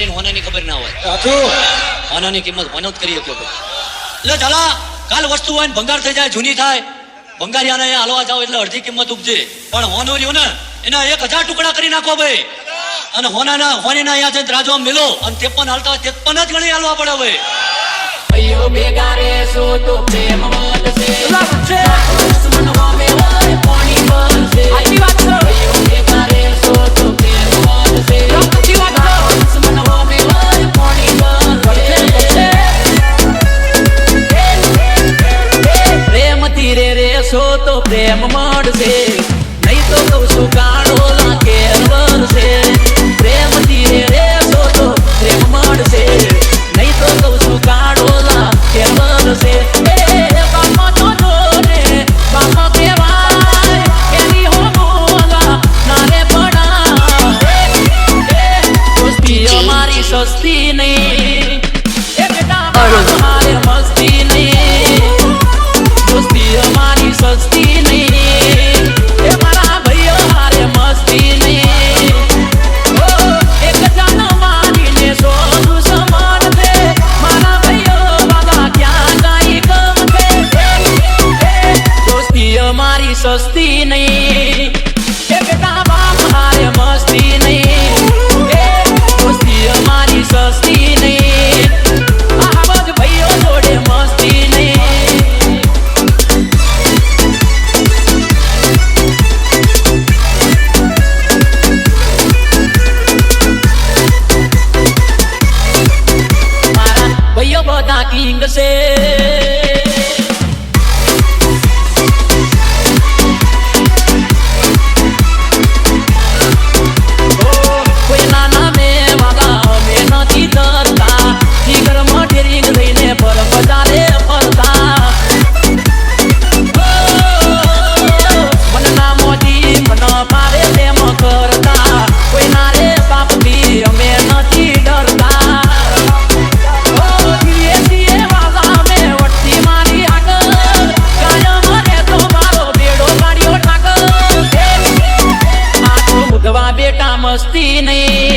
વેપારીને હોનાની ખબર ના હોય. હોનાની કિંમત હોનો જ કરી શક્યો. એટલે ચાલા કાલ વસ્તુ હોય ને ભંગાર થઈ જાય, જૂની થાય, ભંગારિયાને હાલવા જાવ એટલે અડધી કિંમત ઉપજે. પણ હોનો રહ્યો ને એના 1000 ટુકડા કરી નાખો ભાઈ. અને હોનીના અહીંયા જઈને રાજો મેલો અને 53 હાલતા 53 જ ગણી હાલવા પડે ભાઈ. ભાઈઓ ભેગા રહેશો તો પ્રેમ વધશે. દુશ્મન હોમે હોય પાણી બનશે. આટલી વાત છે. ભાઈઓ ભેગા રહેશો તો પ્રેમ વધશે. આટલી વાત છે. દુશ્મન હોમે હોય પાણી બનશે. પ્રેમથી રહેશો તો પ્રેમ મળશે. નહીં તો કહું છું કાળો લાગે વરસે. પ્રેમથી રહેશો તો પ્રેમ મળશે. નહીં તો કહું છું કાળો લાગે વરસે. બાપા તો જોને બાપા કહેવાય એની હો બોલા નારે પડા. દોસ્તી અમારી સસ્તી નહીં. એ બેટા મારે મસ્તી નહીં. દોસ્તી અમારી સસ્તી નહીં. એ મારા ભાઈઓ મારે મસ્તી નહીં. એક જાન મારીને સો દુશ્મન છે. મારા ભાઈઓ બાબા ક્યાં કાંઈ ગમશે. દોસ્તી અમારી સસ્તી નહીં. એ બેટા બાપ મારે મસ્તી નહીં. દોસ્તી અમારી સસ્તી નહીં. આ બજ ભાઈઓ જોડે મસ્તી નહીં. ભાઈઓ બધા કિંગ છે. કોઈ નાના મેં વાગા અમે નથી ડરતા. જીગરમાં ઠેરીંગ થઈને પર બજારે ફરતા. મન ના મોજી મન મારે પ્રેમ કરતા. કોઈ નારે બાપથી અમે નથી ડરતા. બેટા મસ્તી નહીં.